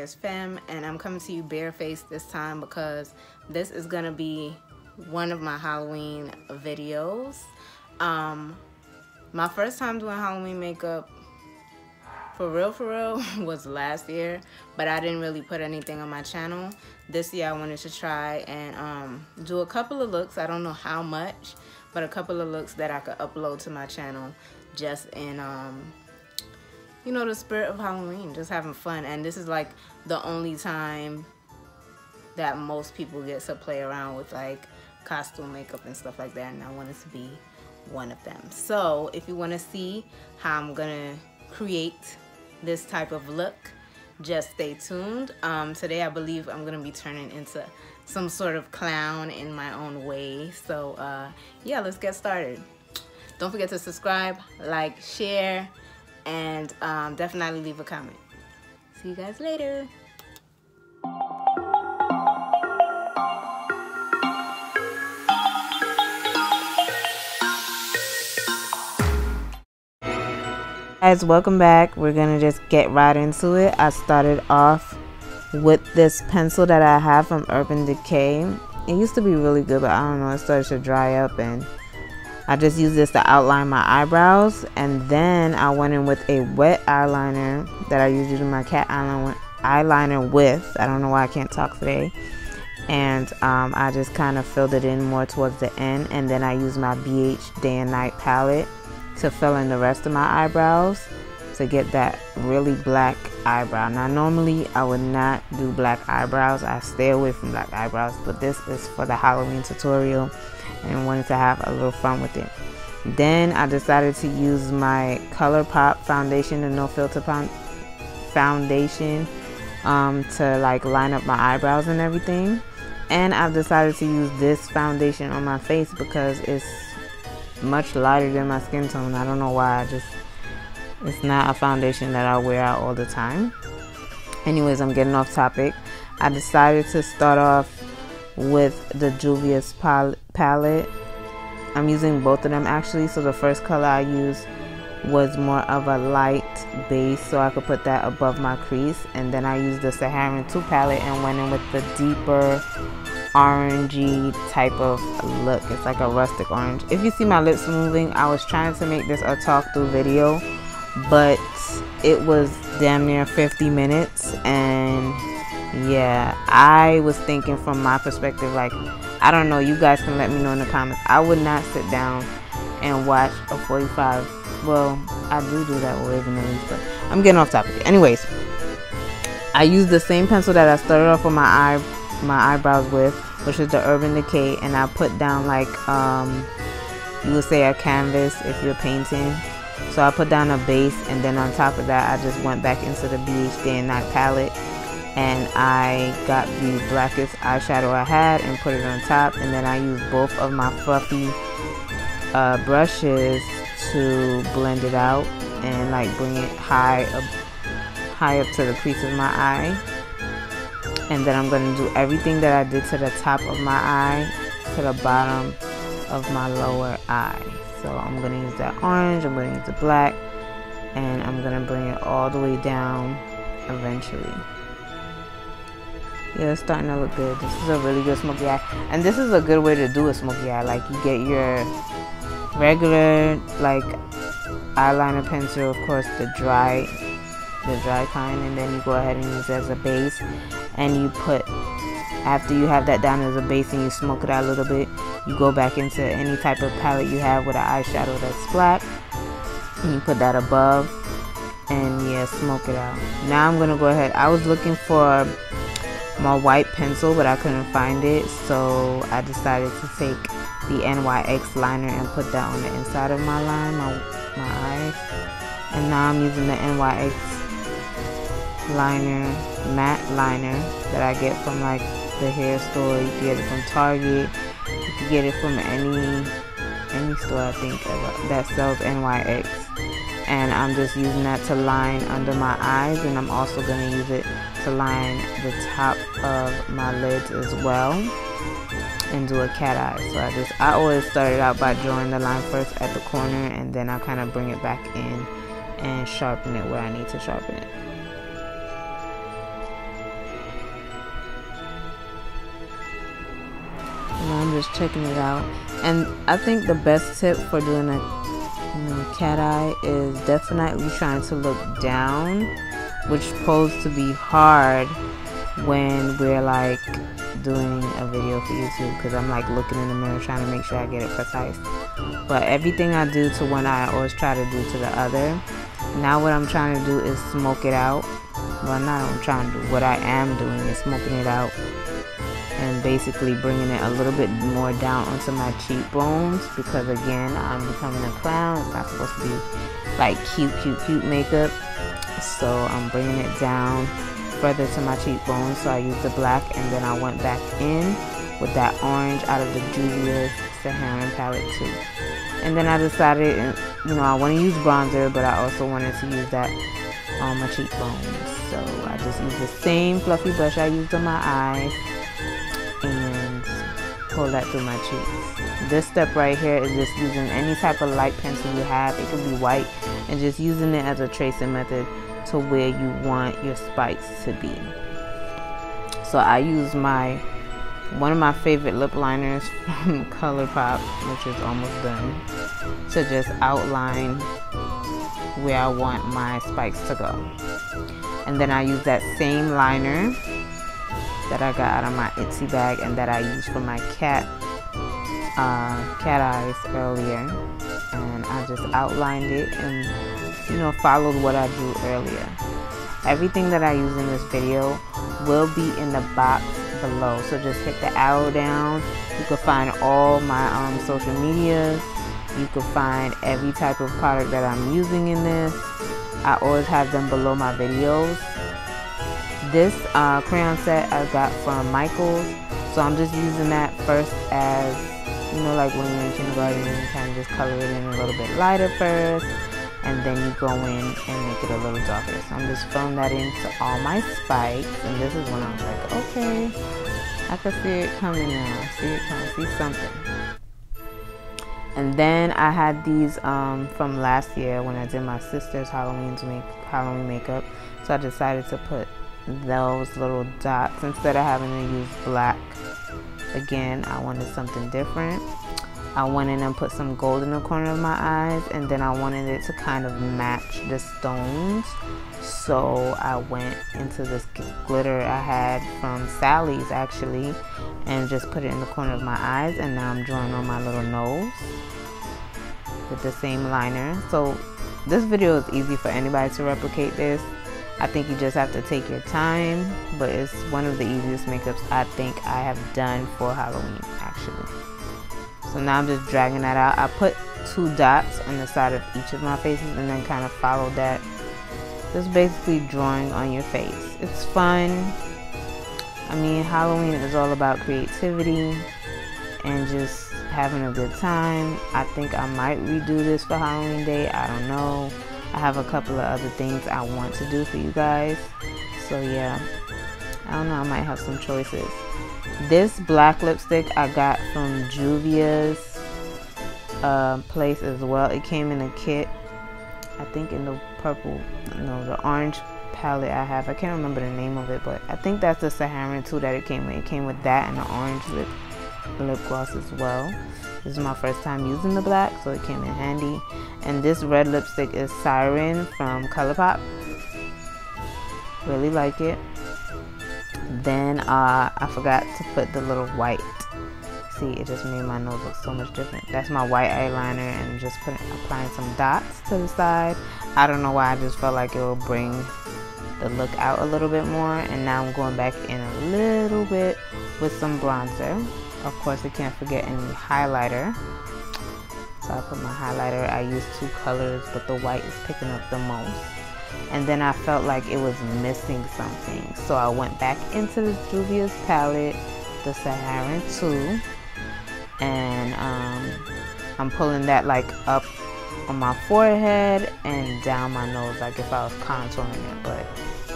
Fiers Femme, and I'm coming to you barefaced this time because this is gonna be one of my Halloween videos. My first time doing Halloween makeup for real was last year, but I didn't really put anything on my channel. This year I wanted to try and do a couple of looks. I don't know how much, but a couple of looks that I could upload to my channel just in you know, the spirit of Halloween, just having fun. And this is like the only time that most people get to play around with like costume makeup and stuff like that, and I wanted to be one of them. So if you want to see how I'm gonna create this type of look, just stay tuned. Today I believe I'm gonna be turning into some sort of clown in my own way. So yeah, let's get started. Don't forget to subscribe, like, share, and definitely leave a comment. See you guys later. Guys, welcome back. We're gonna just get right into it. I started off with this pencil that I have from Urban Decay. It used to be really good, but I don't know, it started to dry up, and I just used this to outline my eyebrows. And then I went in with a wet eyeliner that I usually do my cat eyeliner with. I don't know why I can't talk today. And I just kind of filled it in more towards the end, and then I used my BH Day and Night palette to fill in the rest of my eyebrows to get that really black eyebrow. Now normally I would not do black eyebrows. I stay away from black eyebrows, but this is for the Halloween tutorial and wanted to have a little fun with it. Then I decided to use my Colourpop foundation, the no filter foundation, to like line up my eyebrows and everything. And I've decided to use this foundation on my face because it's much lighter than my skin tone. I don't know why, it's not a foundation that I wear out all the time. Anyways, I'm getting off topic. I decided to start off with the Juvia's palette. I'm using both of them actually. So the first color I used was more of a light base, so I could put that above my crease. And then I used the Saharan 2 palette and went in with the deeper orangey type of look. It's like a rustic orange. If you see my lips moving, I was trying to make this a talk through video, but it was damn near 50 minutes. And yeah, I was thinking from my perspective, like, I don't know, you guys can let me know in the comments. I would not sit down and watch a 45. Well, I do that with wigs and movies, but I'm getting off topic. Anyways, I used the same pencil that I started off with my eyebrows with, which is the Urban Decay, and I put down like you would say a canvas if you're painting. So I put down a base, and then on top of that I just went back into the BH Day and Night palette, and I got the blackest eyeshadow I had and put it on top. And then I used both of my fluffy brushes to blend it out and like bring it high up to the crease of my eye. And then I'm going to do everything that I did to the top of my eye to the bottom of my lower eye. So I'm going to use that orange, I'm going to use the black, and I'm going to bring it all the way down eventually. Yeah, it's starting to look good. This is a really good smoky eye, and this is a good way to do a smoky eye. Like, you get your regular like eyeliner pencil, of course the dry kind, and then you go ahead and use it as a base. And you put, after you have that down as a base and you smoke it out a little bit, you go back into any type of palette you have with an eyeshadow that's black, and you put that above, and yeah, smoke it out. Now I'm gonna go ahead, I was looking for my white pencil, but I couldn't find it, so I decided to take the NYX liner and put that on the inside of my line, my eyes. And now I'm using the NYX liner, matte liner, that I get from like the hair store. You can get it from Target, you can get it from any store I think that sells NYX. And I'm just using that to line under my eyes, and I'm also going to use it to line the top of my lids as well and do a cat eye. So I always started out by drawing the line first at the corner, and then I kind of bring it back in and sharpen it where I need to sharpen it. just checking it out. And I think the best tip for doing a cat eye is definitely trying to look down, which is supposed to be hard when we're like doing a video for YouTube, because I'm like looking in the mirror trying to make sure I get it precise. But everything I do to one eye I always try to do to the other. Now what I'm trying to do is smoke it out. Well, not what I'm trying to do, what I am doing is smoking it out and basically bringing it a little bit more down onto my cheekbones, because again, I'm becoming a clown. It's not supposed to be like cute makeup, so I'm bringing it down further to my cheekbones. So I used the black, and then I went back in with that orange out of the Juvia Saharan palette too. And then I decided, I want to use bronzer, but I also wanted to use that on my cheekbones. So I just used the same fluffy brush I used on my eyes and pull that through my cheeks. This step right here is just using any type of light pencil you have. It could be white, and just using it as a tracing method to where you want your spikes to be. So I use one of my favorite lip liners from Colourpop, which is almost done, to just outline where I want my spikes to go. And then I use that same liner that I got out of my Etsy bag and that I used for my cat eyes earlier, and I just outlined it and followed what I drew earlier. Everything that I use in this video will be in the box below, so just hit the arrow down. You can find all my social medias. You can find every type of product that I'm using in this. I always have them below my videos. This crayon set I got from Micheals, so I'm just using that first as, like when you're in kindergarten, you kind of just color it in a little bit lighter first, and then you go in and make it a little darker. So I'm just filling that into all my spikes, and this is when I was like, okay, I can see it coming now. See it coming, see something. And then I had these from last year when I did my sister's Halloween makeup, so I decided to put those little dots instead of having to use black. Again, I wanted something different. I went in and put some gold in the corner of my eyes, and then I wanted it to kind of match the stones. So I went into this glitter I had from Sally's actually, and just put it in the corner of my eyes, and now I'm drawing on my little nose with the same liner. So this video is easy for anybody to replicate this. I think you just have to take your time, but it's one of the easiest makeups I think I have done for Halloween actually. So now I'm just dragging that out. I put 2 dots on the side of each of my faces and then kind of followed that. Just basically drawing on your face. It's fun. I mean, Halloween is all about creativity and just having a good time. I think I might redo this for Halloween Day. I don't know. I have a couple of other things I want to do for you guys. So yeah, I don't know. I might have some choices. This black lipstick I got from Juvia's place as well. It came in a kit. I think in the purple, no, the orange palette I have. I can't remember the name of it, but I think that's the Saharan too that it came with. It came with that and the orange lip gloss as well. This is my first time using the black, so it came in handy. And this red lipstick is Siren from Colourpop. Really like it. Then I forgot to put the little white. See, it just made my nose look so much different. That's my white eyeliner, and just applying some dots to the side. I don't know why, I just felt like it will bring the look out a little bit more. And now I'm going back in a little bit with some bronzer. Of course, I can't forget any highlighter. So I put my highlighter. I used 2 colors, but the white is picking up the most. And then I felt like it was missing something, so I went back into the Juvia's palette, the Saharan 2, and I'm pulling that like up on my forehead and down my nose, like if I was contouring it, but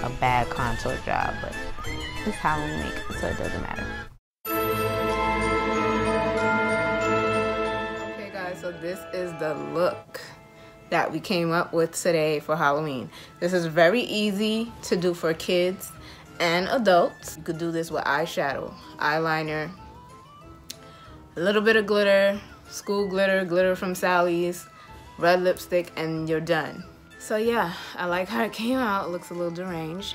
a bad contour job. But it's Halloween makeup, so it doesn't matter. Okay guys, so this is the look that we came up with today for Halloween. This is very easy to do for kids and adults. You could do this with eyeshadow, eyeliner, a little bit of glitter, school glitter, glitter from Sally's, red lipstick, and you're done. So yeah, I like how it came out. It looks a little deranged.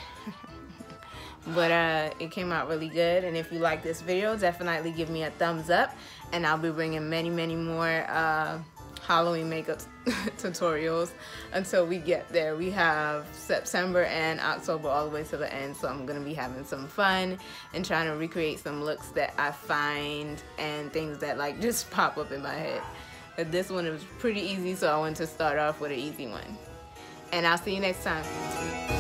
But it came out really good, and if you like this video, definitely give me a thumbs up, and I'll be bringing many more Halloween makeup tutorials until we get there. We have September and October all the way to the end, so I'm gonna be having some fun and trying to recreate some looks that I find and things that like just pop up in my head. But this one was pretty easy, so I wanted to start off with an easy one. And I'll see you next time.